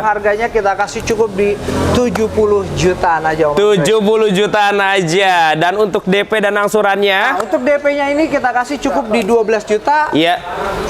Harganya kita kasih cukup di 70 jutaan aja, Om. 70 jutaan aja. Dan untuk DP dan angsurannya? Nah, untuk DP-nya ini kita kasih cukup di 12 juta. Iya.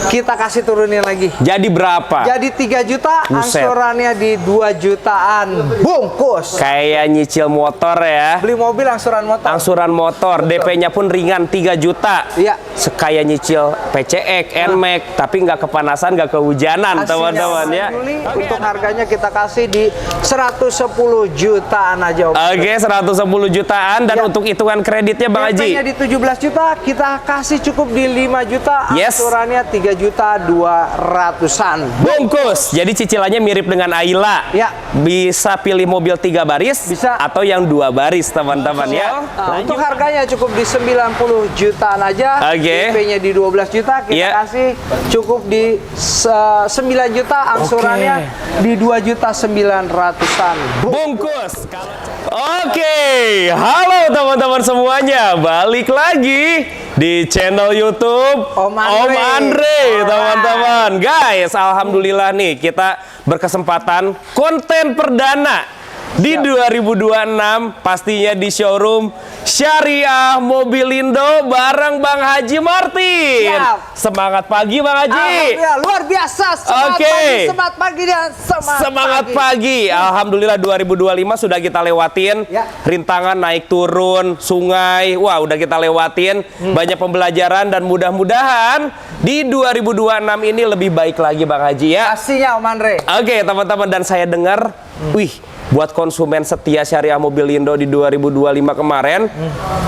Kita kasih turunin lagi. Jadi berapa? Jadi 3 juta, Buset. angsurannya di 2 jutaan. Bungkus. Kayak nyicil motor ya. Beli mobil angsuran motor. Angsuran motor, DP-nya pun ringan 3 juta. Iya. Sekaya nyicil PCX, NMAX, tapi nggak kepanasan, nggak kehujanan, teman-teman ya. Juli, untuk harganya kita kasih di 110 jutaan aja, Om. Oke, 110 jutaan. Dan Ya. untuk hitungan kreditnya Bang Haji? DP-nya di 17 juta, kita kasih cukup di 5 juta. Yes. Angsurannya 3 juta 200-an. Bungkus. Jadi cicilannya mirip dengan Ayla. Ya. Bisa pilih mobil 3 baris, Bisa. atau yang 2 baris, teman-teman ya. Nah, untuk harganya cukup di 90 jutaan aja. Oke. DP-nya di 12 juta, kita Iya. kasih cukup di 9 juta, angsurannya di 2 juta 900-an. Bungkus. Oke, halo teman-teman semuanya, balik lagi di channel YouTube Om Andre. teman-teman. Guys, alhamdulillah nih kita berkesempatan konten perdana di 2026, pastinya di showroom Syariah Mobilindo bareng Bang Haji Martin. Siap. Semangat pagi Bang Haji. Alhamdulillah, luar biasa. Semangat pagi dan Semangat pagi. Alhamdulillah 2025 sudah kita lewatin. Ya. Rintangan naik turun, sungai. Wah, udah kita lewatin. Banyak pembelajaran dan mudah-mudahan di 2026 ini lebih baik lagi Bang Haji ya. Pastinya, Om Andre. Oke, teman-teman, dan saya dengar, wih, buat konsumen setia Syariah Mobilindo di 2025 kemarin,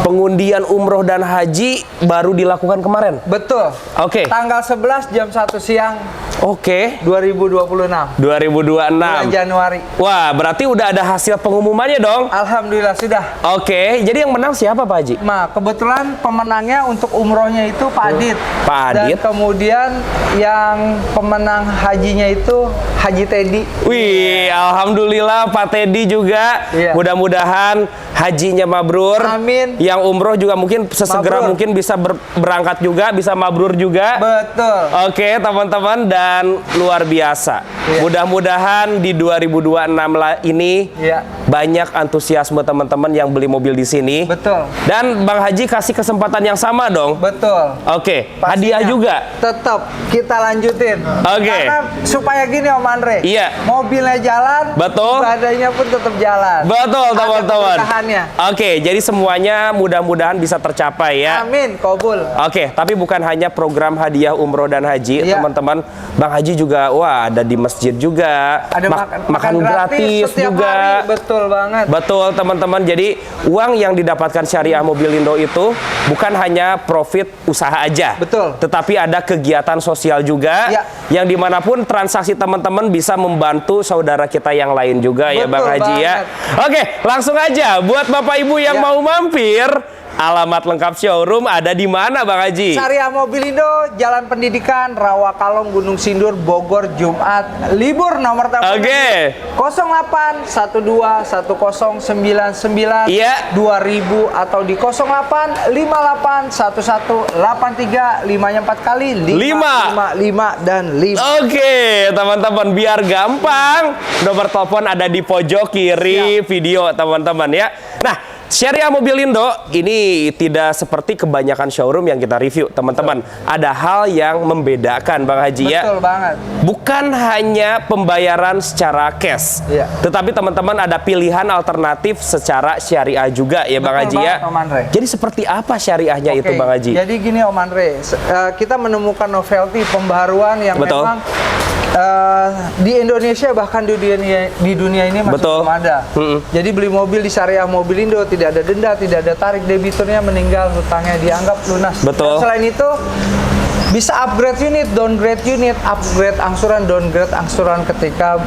pengundian umroh dan haji baru dilakukan kemarin. Betul. Oke. Tanggal 11 jam 1 siang Oke. 2026. 2026. Bulan Januari. Wah, berarti udah ada hasil pengumumannya dong. Alhamdulillah sudah. Oke, jadi yang menang siapa Pak Haji? Nah, kebetulan pemenangnya untuk umrohnya itu Pak Adit. Pak Adit. Dan kemudian yang pemenang hajinya itu Haji Teddy. Wih, alhamdulillah Pak Teddy juga. Iya. Mudah-mudahan hajinya mabrur. Amin. Yang umroh juga mungkin sesegera Mabrur. mungkin bisa berangkat juga, bisa mabrur juga. Betul. Oke, teman-teman, dan luar biasa. Iya. Mudah-mudahan di 2026 ini Iya. banyak antusiasme teman-teman yang beli mobil di sini. Betul. Dan Bang Haji kasih kesempatan yang sama dong. Betul. Oke, Pastinya. hadiah juga. Tetap kita lanjutin. Oke. Karena supaya gini Om Andre. Iya. Mobilnya jalan, Betul. ibadahnya pun tetap jalan. Betul, Ada teman-teman. keberkahannya. Oke, jadi semuanya mudah-mudahan bisa tercapai ya. Amin, kabul. Oke, tapi bukan hanya program hadiah umroh dan haji, Iya. teman-teman. Bang Haji juga, wah, ada di masjid juga. Ada makan gratis setiap juga. hari. Betul banget. Betul, teman-teman. Jadi uang yang didapatkan Syariah Mobilindo itu bukan hanya profit usaha aja. Betul. Tetapi ada kegiatan sosial juga. Ya. Yang dimanapun transaksi teman-teman bisa membantu saudara kita yang lain juga ya Betul Bang Haji ya. banget. Oke, langsung aja buat Bapak Ibu yang Ya. mau mampir. Alamat lengkap showroom ada di mana Bang Haji? Syariah Mobilindo, Jalan Pendidikan, Rawakalong, Gunung Sindur, Bogor, Jumat, libur. Nomor telepon Oke. 08 12 1099 Iya. 2000 atau di 08 58 11 83 5-nya 4 kali 5 dan 5. Oke, teman-teman, biar gampang, nomor telepon ada di pojok kiri video, teman-teman ya. Nah, Syariah Mobilindo ini tidak seperti kebanyakan showroom yang kita review, teman-teman. Ada hal yang membedakan, Bang Haji ya. Betul banget. Bukan hanya pembayaran secara cash, Iya. tetapi teman-teman ada pilihan alternatif secara syariah juga ya, Bang Betul Haji ya. banget, Om Andre. Jadi seperti apa syariahnya itu, Oke, Bang Haji? Jadi gini Om Andre, kita menemukan novelty pembaruan yang Betul. memang di Indonesia bahkan di dunia ini masih Betul. belum ada. Jadi beli mobil di Syariah Mobilindo tidak ada denda, tidak ada tarik, debiturnya meninggal, hutangnya dianggap lunas. Betul. Dan selain itu bisa upgrade unit, downgrade unit, upgrade angsuran, downgrade angsuran ketika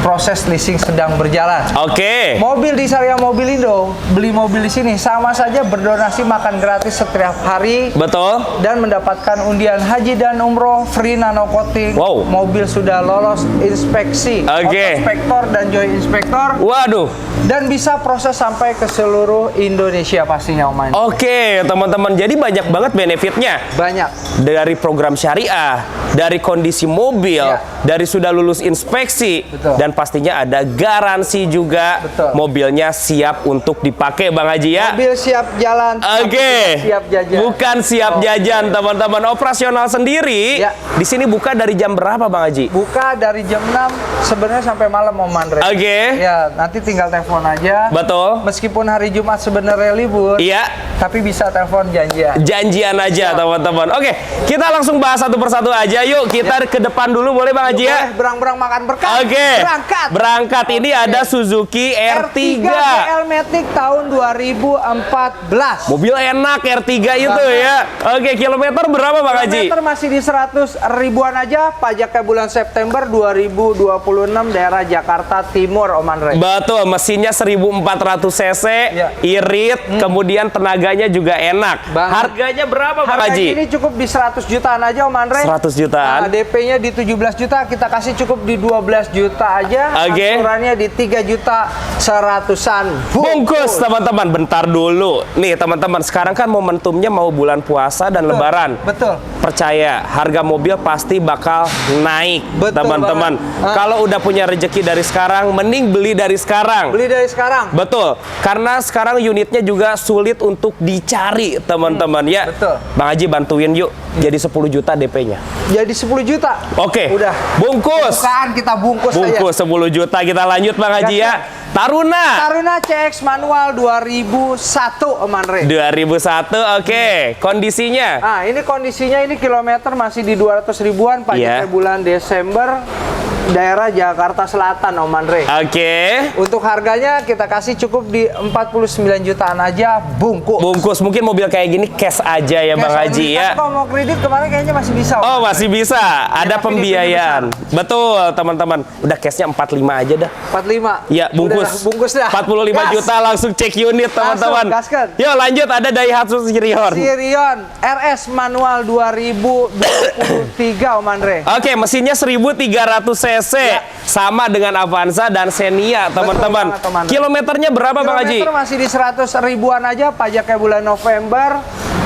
proses leasing sedang berjalan. Oke. Mobil di Syariah Mobilindo, beli mobil di sini sama saja berdonasi makan gratis setiap hari Betul. dan mendapatkan undian haji dan umroh free nano coating. Wow. Mobil sudah lolos inspeksi, Oke. inspektor dan joy inspektor, Waduh. dan bisa proses sampai ke seluruh Indonesia pastinya Om Andre. Oke, teman-teman. Jadi banyak banget benefitnya. Banyak. Dari program syariah, dari kondisi mobil, Ya. dari sudah lulus inspeksi, Betul. dan dan pastinya ada garansi juga. Betul. Mobilnya siap untuk dipakai Bang Haji ya. Mobil siap jalan. Oke. Siap jajan. Bukan siap jajan teman-teman. Operasional sendiri. Ya. Di sini buka dari jam berapa Bang Haji? Buka dari jam 6 sebenarnya sampai malam Om Andre. Oke. Ya, nanti tinggal telepon aja. Betul. Meskipun hari Jumat sebenarnya libur, Iya. tapi bisa telepon janjian. Janjian aja teman-teman. Oke, kita langsung bahas satu persatu aja. Yuk kita ke depan dulu boleh Bang Haji ya? Boleh berang-berang makan berkah. Oke. Berangkat. Berangkat. Ini ada Suzuki R3. GL Matic tahun 2014. Mobil enak R3 itu ya. Oke, kilometer berapa Bang Haji? Kilometer masih di 100 ribuan aja. Pajaknya bulan September 2026 daerah Jakarta Timur Om Andre. Betul, mesinnya 1400 cc, Ya. irit, kemudian tenaganya juga enak. Banget. Harganya berapa Bang Harga Haji? ini cukup di 100 jutaan aja Om Andre. 100 jutaan. Nah, DP-nya di 17 juta, kita kasih cukup di 12 juta aja. Oke. Angsurannya di 3 juta 100-an. Bungkus teman-teman, bentar dulu. Nih teman-teman, sekarang kan momentumnya mau bulan puasa dan lebaran. Betul. Percaya, harga mobil pasti bakal naik, Betul teman-teman. banget. Kalau udah punya rezeki dari sekarang, mending beli dari sekarang. Beli dari sekarang. Betul, karena sekarang unitnya juga sulit untuk dicari, teman-teman ya. Betul. Bang Haji bantuin yuk, jadi 10 juta DP-nya. Jadi 10 juta. Oke, Udah. bungkus. Bukaan kita bungkus aja. Bungkus 10 juta, kita lanjut Bang Haji ya. Taruna. Taruna CX manual 2001 Om Andre. 2001, oke. Kondisinya? Nah, ini kondisinya ini kilometer masih di 200 ribuan pajaknya Iya. bulan Desember daerah Jakarta Selatan Om Andre. Oke. Untuk harganya kita kasih cukup di 49 jutaan aja bungkus. Bungkus, mungkin mobil kayak gini cash aja ya Bang Cash Haji only. ya. Tapi kalau mau kredit kemarin kayaknya masih bisa. Om. Oh masih bisa, ada tapi pembiayaan. Betul teman-teman, udah cashnya 45 aja dah. 45. Ya bungkus. Udah, bungkus dah. 45 Gas. juta langsung cek unit teman-teman. gaskan. Yuk lanjut, ada Daihatsu Sirion. Sirion RS manual 2023 Om Andre. Oke, mesinnya 1300 cc. Ya. Sama dengan Avanza dan Xenia teman-teman. banget, Om Andre. Kilometernya berapa Bang Haji? Kilometer masih di 100 ribuan aja, pajaknya bulan November,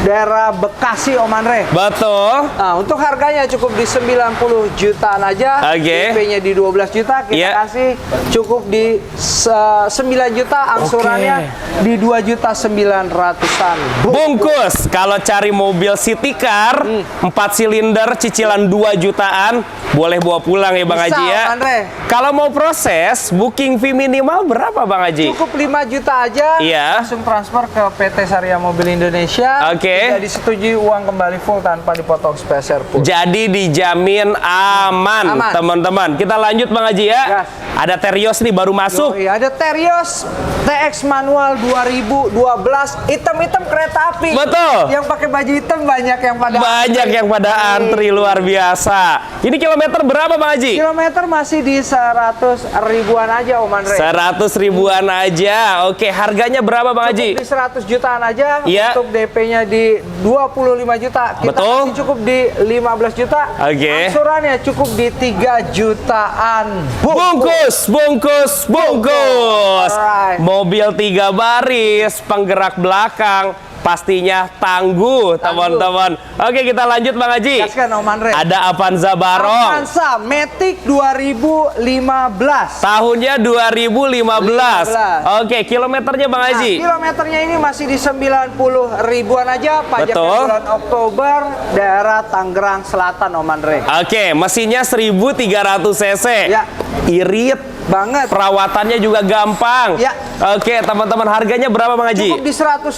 daerah Bekasi Om Andre. Betul. Nah, untuk harganya cukup di 90 jutaan aja. Oke. DP-nya di 12 juta, kita Iya. kasih cukup di 9 juta, angsurannya di 2 juta 900-an. Bungkus. Kalau cari mobil city car 4 silinder cicilan 2 jutaan, boleh bawa pulang ya Bang Bisa, Haji ya. Om Andre. Kalau mau proses booking fee minimal berapa Bang Haji? Cukup 5 juta aja, Iya. langsung transfer ke PT Saria Mobil Indonesia. Oke. Tidak disetujui uang kembali full tanpa dipotong spesial pun. Jadi dijamin aman, Aman. teman-teman. Kita lanjut Bang Haji ya. Gas. Ada Terios nih baru masuk. Iya, ada Terios TX manual 2012, hitam-hitam kereta api. Betul. Yang pakai baju hitam banyak yang pada Banyak yang pada antri luar biasa. Ini kilometer berapa Bang Haji? Kilometer masih di 100 ribuan aja Om Andre. 100 ribuan aja. Oke, harganya berapa Bang Haji? Di 100 jutaan aja. Iya. Untuk DP-nya di 25 juta. Kita Betul. kasih cukup di 15 juta. Oke. Angsurannya cukup di 3 jutaan. Bungkus, bungkus, bungkus. Alright. Mobil 3 baris, penggerak belakang, pastinya tangguh, teman-teman. Oke, kita lanjut Bang Haji. Gaskan Om Andre. Ada Avanza Barong. Avanza Matic 2015. Tahunnya 2015. Oke, kilometernya Bang Haji. Kilometernya ini masih di 90 ribuan aja, pajaknya Betul. bulan Oktober, daerah Tangerang Selatan Om Andre. Oke, mesinnya 1300 cc. Ya. Irit Banget. perawatannya juga gampang. Ya. Oke, teman-teman, harganya berapa Bang Haji? Cukup di 120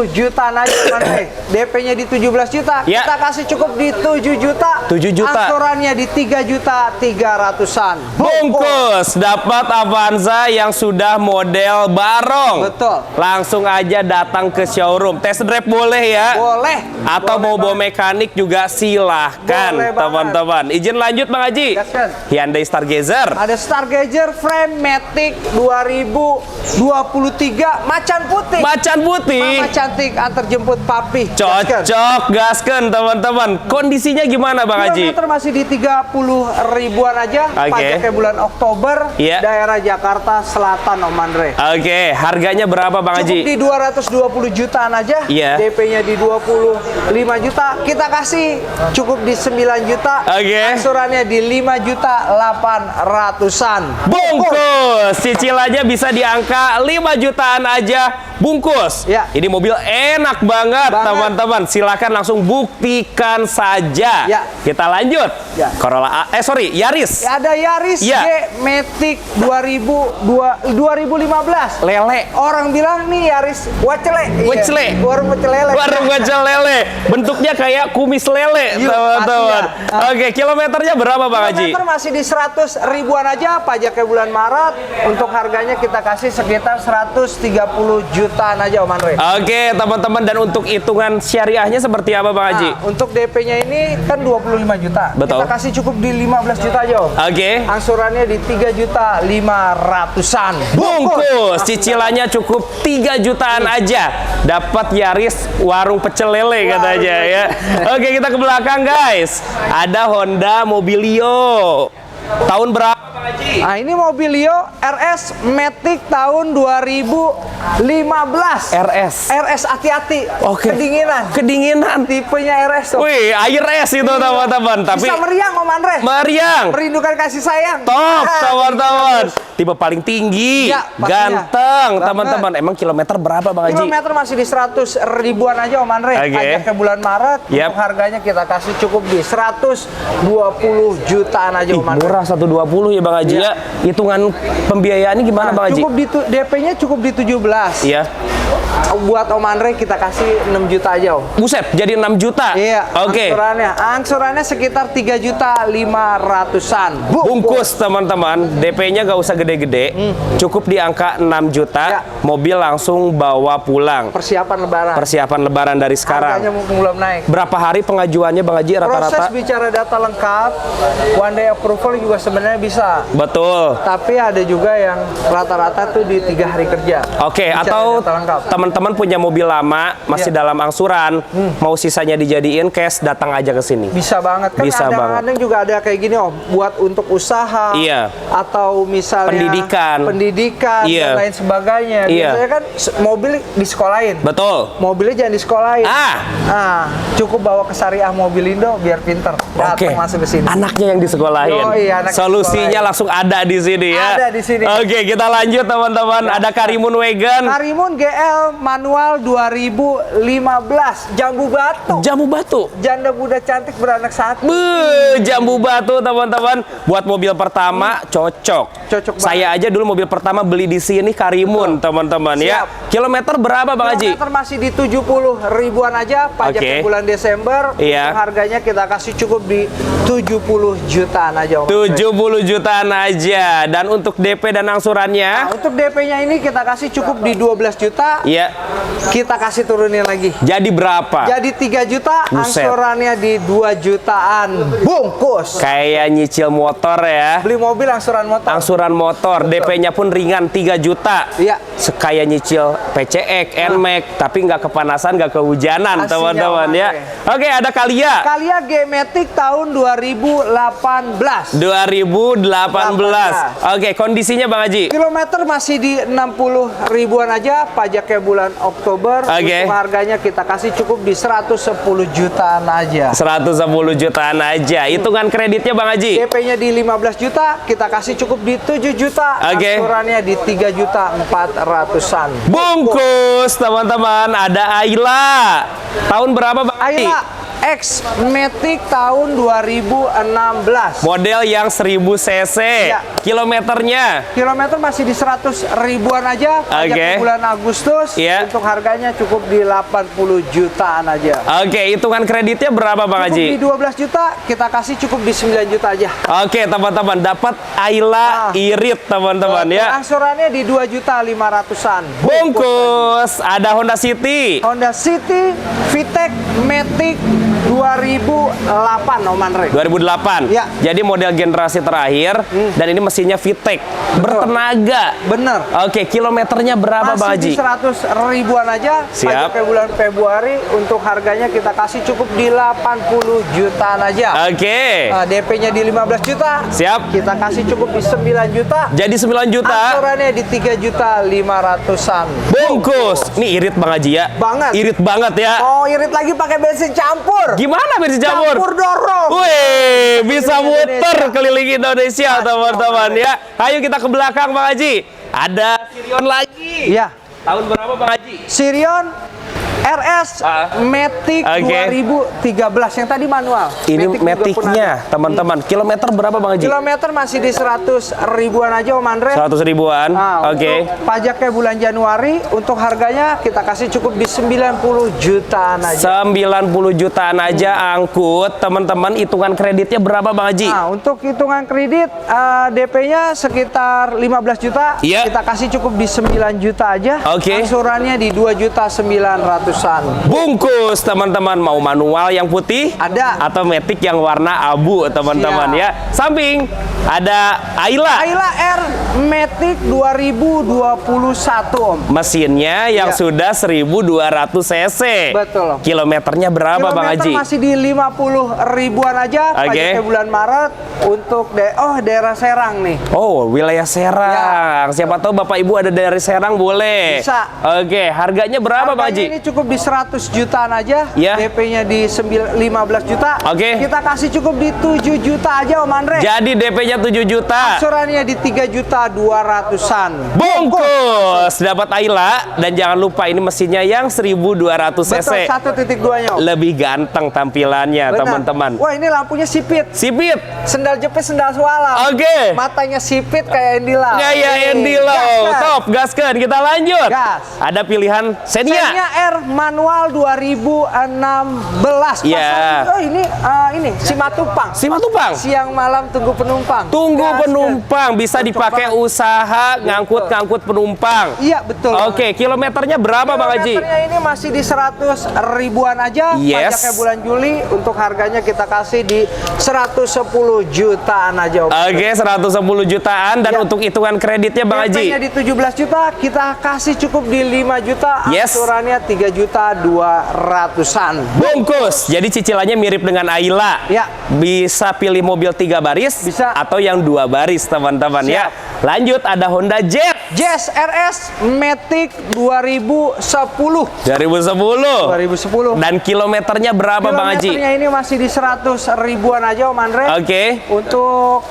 jutaan aja Om Andre. DP-nya di 17 juta. Ya. Kita kasih cukup di 7 juta. 7 juta. Angsurannya di 3 juta 300-an. Bungkus, dapat Avanza yang sudah model Barong. Betul. Langsung aja datang ke showroom. Test drive boleh ya? Boleh. Atau Boleh mau bawa banget. mekanik juga silahkan, Boleh banget. teman-teman. Izin lanjut Bang Haji. Gaskan. Hyundai Stargazer. Ada Stargazer frame Matic 2012. 23 macan putih. Macan putih. Mama cantik antar jemput papi. Cocok, gasken teman-teman. Kondisinya gimana Bang Haji? Kilometer masih di 30 ribuan aja. Oke. Pajaknya bulan Oktober. Iya. Daerah Jakarta Selatan, Om Andre. Oke, harganya berapa Bang Cukup Haji? di 220 jutaan aja. Iya. DP-nya di 25 juta. Kita kasih cukup di 9 juta. Oke. Angsurannya di 5 juta 800-an. Bungkus. Cicilannya bisa di angka 5 jutaan aja bungkus. Ya. Ini mobil enak banget teman-teman. Silakan langsung buktikan saja. Ya. Kita lanjut. Ya. Corolla Yaris. Ya, ada Yaris Ya. G Matic 2015. Lele. Orang bilang nih Yaris wacele. Wacele. Iya. Warung pecel lele. Warung pecel lele. Bentuknya kayak kumis lele, Yuk, teman-teman. pasti ya. Oke, kilometernya berapa Bang Haji? Kilometer masih di 100 ribuan aja, pajaknya bulan Maret. Untuk harganya kita kasih sekitar 130 jutaan aja Om Andre. Oke, teman-teman, dan untuk hitungan syariahnya seperti apa Bang Haji? Nah, untuk DP-nya ini kan 25 juta. Betul. Kita kasih cukup di 15 juta aja Om. Oke. Angsurannya di 3 juta 500-an. Bungkus, cicilannya cukup 3 jutaan aja. Dapat Yaris warung pecel lele katanya ya. Oke, kita ke belakang guys. Ada Honda Mobilio. Tahun berapa Bang Haji? Nah, ini Mobilio RS Matic tahun 2015. RS hati-hati. Oke. Kedinginan. Kedinginan. Tipenya RS tuh. Wih, air es itu teman-teman. Tapi Bisa meriang Om Andre. meriang. Merindukan kasih sayang. Top, Ah, teman-teman. Tipe paling tinggi, Ya, pastinya. ganteng, Banget. teman-teman. Emang kilometer berapa Bang Haji? Kilometer masih di 100 ribuan aja Om Andre. Oke. Pajaknya bulan Maret. Yap. Untuk harganya kita kasih cukup di 120 jutaan aja Ih, Om Andre. murah 120 ya Bang Haji ya. Hitungan pembiayaannya gimana Bang Haji? Cukup di DP-nya cukup di 17. Iya. Buat Om Andre kita kasih 6 juta aja Om. Buset, jadi 6 juta. Iya. Oke. Angsurannya sekitar 3 juta 500-an. Bungkus teman-teman, DP-nya gak usah gede-gede, cukup di angka 6 juta, Ya. mobil langsung bawa pulang. Persiapan lebaran. Persiapan lebaran dari Harganya sekarang. belum naik. Berapa hari pengajuannya Bang Haji Proses rata-rata? bicara data lengkap, one day approval juga sebenarnya bisa. Betul. Tapi ada juga yang rata-rata tuh di 3 hari kerja. Oke, Bicara atau data lengkap. teman-teman punya mobil lama, masih Iya. dalam angsuran, mau sisanya dijadiin cash, datang aja ke sini. Bisa banget kan, Bisa kadang-kadang juga ada kayak gini Om, buat untuk usaha, Iya. atau misalnya pendidikan Iya. dan lain sebagainya. Iya. Biasanya kan mobil disekolahin. Betul. Mobilnya jangan disekolahin. Ah. Cukup bawa ke Syariah Mobilindo biar pinter. Oke. Datang masuk ke sini. Anaknya yang disekolahin. Yoi, anaknya Solusinya disekolahin. langsung ada di sini ya. Ada di sini. Oke, kita lanjut teman-teman. Ada Karimun Wagon. Karimun GL manual 2015, Jambu Batu. Jambu Batu. Janda muda cantik beranak satu. Jambu Batu teman-teman. Buat mobil pertama cocok. Cocok banget. Saya aja dulu mobil pertama beli di sini Karimun teman-teman ya. Siap. Kilometer berapa Bang Haji? Kilometer masih di 70 ribuan aja, pajaknya Oke. bulan Desember. Iya. Untuk harganya kita kasih cukup di 70 jutaan aja Om. 70 jutaan aja. Dan untuk DP dan angsurannya? Nah, untuk DP-nya ini kita kasih cukup di 12 juta. Iya. Kita kasih turunin lagi. Jadi berapa? Jadi 3 juta, Buset. angsurannya di 2 jutaan. Bungkus. Kayak nyicil motor ya. Beli mobil angsuran motor. Angsuran motor, DP-nya pun ringan 3 juta. Iya. Kayak nyicil PCX, NMAX, tapi nggak kepanasan, nggak kehujanan, Pastinya, teman-teman Om ya. Oke, ada Kalia. Kalia G-Matic tahun 2018. 2018. Oke, kondisinya Bang Haji? Kilometer masih di 60 ribuan aja, pajaknya bulan Oktober. Oke. Untuk harganya kita kasih cukup di 110 jutaan aja. 110 jutaan aja. Hitungan kreditnya Bang Haji? DP-nya di 15 juta, kita kasih cukup di 7 juta. Oke. Angsurannya di 3 juta 400-an. Bungkus, teman-teman. Ada Ayla. Tahun berapa Bang Haji? Ayla X Matic tahun 2016. Model yang 1000 cc. Ya. Kilometernya? Kilometer masih di 100 ribuan aja, pajaknya Oke. bulan Agustus. Iya. Untuk harganya cukup di 80 jutaan aja. Oke, hitungan kreditnya berapa Bang Cukup di Haji? 12 juta, kita kasih cukup di 9 juta aja. Oke, teman-teman, dapat Ayla Irit, teman-teman ya. Angsurannya di 2 juta 500-an. Bungkus, ada Honda City. Honda City, VTEC, Matic 2008 Om Andre. 2008. Ya. Jadi model generasi terakhir dan ini mesinnya VTEC. Bertenaga. Bener. Oke, kilometernya berapa Bang Masih di Haji? 100 ribuan aja. Siap. Pajaknya bulan Februari. Untuk harganya kita kasih cukup di 80 jutaan aja. Oke. DP-nya di 15 juta. Siap. Kita kasih cukup di 9 juta. Jadi 9 juta. Angsurannya di 3 juta 500-an. Bungkus. Ini irit Bang Haji ya. Banget. Irit banget ya. Oh, irit lagi pakai bensin campur. Gimana bensin campur? Campur dorong. Wih, bisa Keliling muter Indonesia. keliling Indonesia teman-teman ya. Ayo kita ke belakang Bang Haji. Ada Sirion lagi. Iya. Tahun berapa Bang Haji? Sirion RS Matic Oke. 2013 yang tadi manual. Ini Matic juga pun Matic-nya teman-teman. Kilometer berapa Bang ada. Haji? Kilometer masih di 100 ribuan aja Om Andre. 100 ribuan. Nah, Oke. untuk pajaknya bulan Januari, untuk harganya kita kasih cukup di 90 jutaan aja. 90 jutaan aja angkut. Teman-teman, hitungan kreditnya berapa Bang Haji? Nah, untuk hitungan kredit DP-nya sekitar 15 juta. Iya. Kita kasih cukup di 9 juta aja. Oke. Angsurannya di 2 juta 900-an. Bungkus teman-teman, mau manual yang putih Ada. atau Matic yang warna abu teman-teman Siap. ya. Samping ada Ayla. Ayla R Matic 2021 Om. Mesinnya yang Iya. sudah 1200 cc. Betul. Kilometernya berapa Bang Kilometer Haji? masih di 50 ribuan aja. Oke. Pajaknya bulan Maret untuk daerah Serang nih. Oh, wilayah Serang. Siapa tahu Bapak Ibu ada dari Serang boleh. Bisa. Oke, harganya berapa Bang Harganya Haji? ini cukup di 100 jutaan aja. Iya. DP-nya di 15 juta. Oke. Kita kasih cukup di 7 juta aja Om Andre. Jadi DP-nya 7 juta. Angsurannya di 3 juta 200-an. Bungkus dapat Ayla dan jangan lupa ini mesinnya yang 1200 Betul, cc. 1.2-nya Om. Lebih ganteng tampilannya Benar. teman-teman. Wah, ini lampunya sipit. Sipit. Sendal jepit, sendal swala. Oke. Matanya sipit kayak Andy Lau. Kayak Nih, Andy Lau. gaskan. Top, gaskan. Kita lanjut. Gas. Ada pilihan Xenia. Xenia R manual 2016. Iya. Oh, ini Simatupang. Simatupang. Siang malam tunggu penumpang. Tunggu Gaskan. penumpang, bisa Cocok dipakai banget. usaha ngangkut-ngangkut penumpang. Iya, betul. Oke, kilometernya berapa Bang Haji? Kilometernya ini masih di 100 ribuan aja. Yes. Pajaknya bulan Juli. Untuk harganya kita kasih di 110 jutaan aja. Om. Oke, 110 jutaan dan Iya. untuk hitungan kreditnya Bang DP-nya Haji. di 17 juta, kita kasih cukup di 5 juta. Yes. Angsurannya 3 juta 200-an. Bungkus. Jadi cicilannya mirip dengan Ayla. Ya. Bisa pilih mobil 3 baris Bisa. atau yang 2 baris teman-teman ya. Lanjut ada Honda Jazz Jazz RS Matic 2010. 2010. Dan kilometernya berapa Bang Haji? Kilometernya ini masih di 100 ribuan aja Om Andre. Oke. Untuk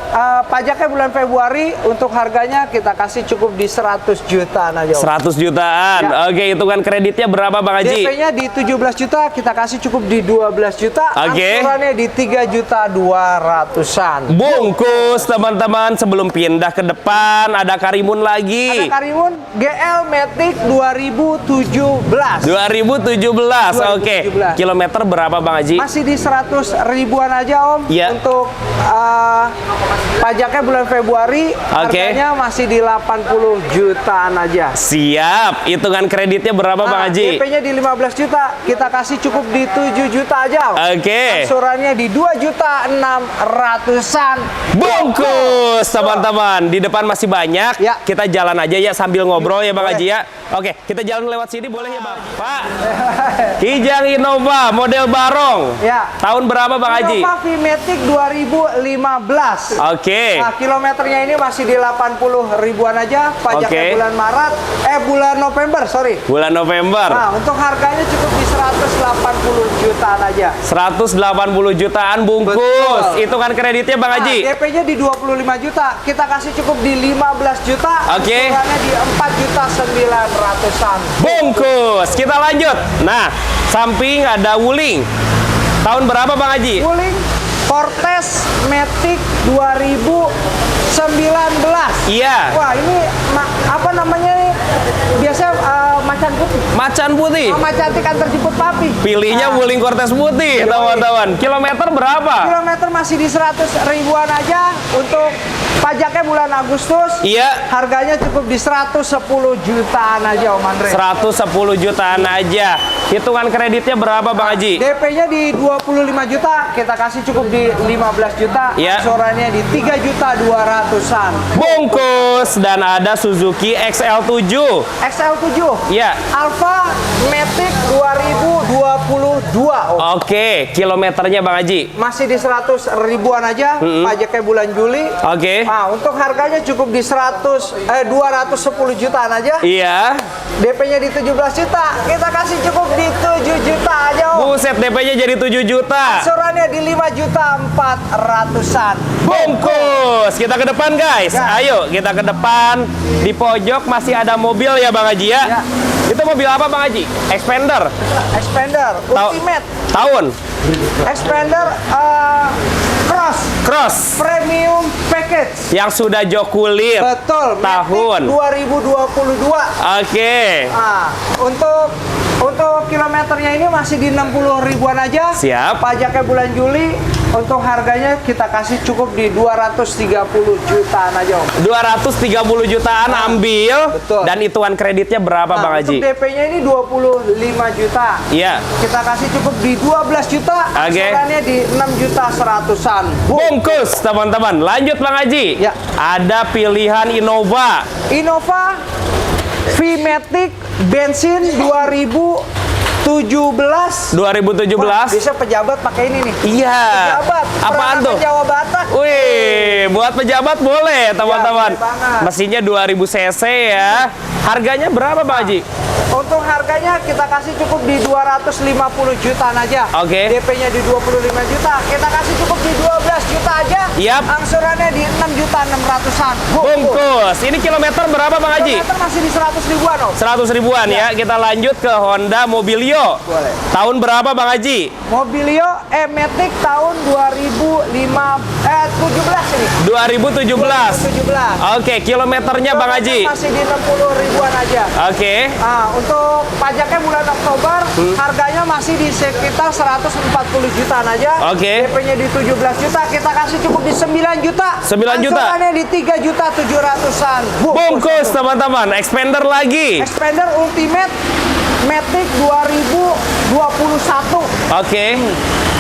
pajaknya bulan Februari, untuk harganya kita kasih cukup di 100 jutaan aja Om. 100 jutaan. Ya. Oke, hitungan kreditnya berapa Bang Haji? DP-nya di 17 juta, kita kasih cukup di 12 juta. Oke. Angsurannya di 3 juta 200-an. Bungkus teman-teman, sebelum pindah ke depan ada Karimun lagi. Ada Karimun GL Matic 2017. 2017. Oke. 2017. Kilometer berapa Bang Haji? Masih di 100 ribuan aja Om. Iya. Untuk pajaknya bulan Februari, harganya masih di 80 jutaan aja. Siap. Hitungan kreditnya berapa Bang Haji? DP-nya di 15 juta, kita kasih cukup di 7 juta aja. Oke. Angsurannya di 2 juta 600-an. Bungkus teman-teman. Di depan masih banyak. Ya. Kita jalan aja ya sambil ngobrol ya Bang Boleh. Haji ya. Oke, kita jalan lewat sini boleh ya Bang? Pak. Kijang Innova model Barong. Ya. Tahun berapa Bang Haji? Innova V-Matic 2015. Oke. Nah, kilometernya ini masih di 80 ribuan aja. Pajaknya Oke. bulan November, sorry. Bulan November. Nah, untuk harganya cukup di 180 jutaan aja. 180 jutaan bungkus. Betul. Hitungan kreditnya Bang Haji. DP-nya di 25 juta, kita kasih cukup di 15 juta. Oke. Angsurannya di 4 juta 900-an. Bungkus. Kita lanjut. Nah, samping ada Wuling. Tahun berapa Bang Haji? Wuling Fortes Matic 2019. Iya. Wah, ini apa namanya nih? Biasanya macan putih. Macan putih. Mama cantik antar jemput papi. Pilihnya Nah, Wuling Cortez putih, teman-teman. Kilometer berapa? kilometer masih di 100 ribuan aja. Untuk pajaknya bulan Agustus. Iya. Harganya cukup di 110 jutaan aja Om Andre. 110 jutaan aja. Hitungan kreditnya berapa Bang Haji? DP-nya di 25 juta, kita kasih cukup di 15 juta. Iya. Angsurannya di 3 juta 200-an. Bungkus. Dan ada Suzuki XL7. XL7. Iya. Alfa Matic 2022 Om. Oke, kilometernya Bang Haji. Masih di 100 ribuan aja, pajaknya bulan Juli. Oke. Nah, untuk harganya cukup di 210 jutaan aja. Iya. DP-nya di 17 juta, kita kasih cukup di 7 juta aja Om. Buset, DP-nya jadi 7 juta. Angsurannya di 5 juta 400-an. Bungkus. Kita ke depan guys. Ya. Ayo kita ke depan. Di pojok masih ada mobil ya Bang Haji ya. Ya. Itu mobil apa Bang Haji? Expander. Expander Ultimate. Tahun. Expander Cross. Premium Package. Yang sudah jok kulit. Betul. Tahun. Matic 2022. Oke. Nah, untuk kilometernya ini masih di 60 ribuan aja. Siap. Pajaknya bulan Juli. Untuk harganya kita kasih cukup di 230 jutaan aja Om. 230 jutaan ambil. Betul. Dan hitungan kreditnya berapa Bang Haji? Untuk DP-nya ini 25 juta. Iya. Kita kasih cukup di 12 juta. Oke. Angsurannya di 6 juta 100-an. Bungkus teman-teman. Lanjut Bang Haji. Ya. Ada pilihan Innova. Innova V-Matic bensin 2017. 2017. Wah, bisa pejabat pakai ini nih. Iya. Pejabat. Apaan tuh? peranakan Jawa Batak. Wih, buat pejabat boleh teman-teman. boleh banget. Mesinnya 2000 cc ya. Harganya berapa Bang Haji? Untuk harganya kita kasih cukup di 250 jutaan aja. Oke. DP-nya di 25 juta. Kita kasih cukup di 12 juta aja. Yap. Angsurannya di 6 juta 600-an. Bungkus. Ini kilometer berapa Bang Haji? Kilometer masih di 100 ribuan Om. 100 ribuan ya. Kita lanjut ke Honda Mobilio. Boleh. Tahun berapa Bang Haji? Mobilio Matic tahun 2017 ini. 2017. 2017. Oke, kilometernya Bang Haji. Masih di 60 ribuan aja. Oke. Nah, untuk pajaknya bulan Oktober, harganya masih di sekitar 140 jutaan aja. Oke. DP-nya di 17 juta, kita kasih cukup di 9 juta. 9 juta. Angsurannya di 3 juta 700-an. Bungkus teman-teman. Expander lagi. Expander Ultimate Matic 2021. Oke.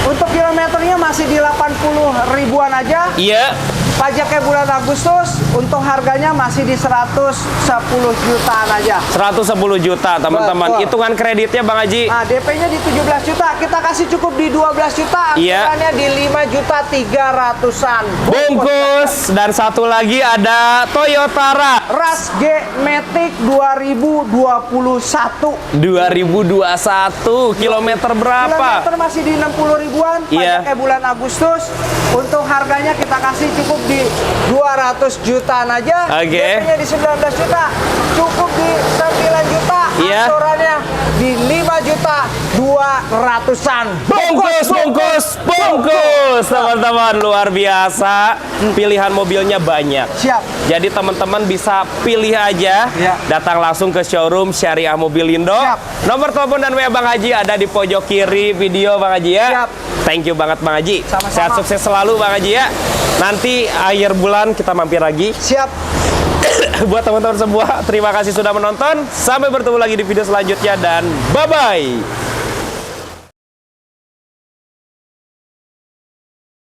Untuk kilometernya masih di 80 ribuan aja. Iya. Pajaknya bulan Agustus, untuk harganya masih di 110 jutaan aja. 110 juta teman-teman. Betul. Hitungan kreditnya Bang Haji. Nah, DP-nya di 17 juta, kita kasih cukup di 12 juta, Iya. angsurannya di 5 juta 300-an. Bungkus. Dan satu lagi ada Toyota Rush G Matic 2021. 2021. Kilometer berapa? Kilometer masih di 60 ribuan, Iya. pajaknya bulan Agustus. Untuk harganya kita kasih cukup di 200 jutaan aja. Oke. DP-nya di 19 juta, cukup di 9 juta, Iya. angsurannya di 5 juta 200-an. Bungkus teman-teman, luar biasa. Pilihan mobilnya banyak. Siap. Jadi teman-teman bisa pilih aja. Ya. Datang langsung ke showroom Syariah Mobilindo. Siap. Nomor telepon dan WA Bang Haji ada di pojok kiri video Bang Haji ya. Siap. Thank you banget Bang Haji. Sama-sama. Sehat sukses selalu Bang Haji ya. Nanti akhir bulan kita mampir lagi. Siap. Buat teman-teman semua, terima kasih sudah menonton. Sampai bertemu lagi di video selanjutnya dan bye-bye.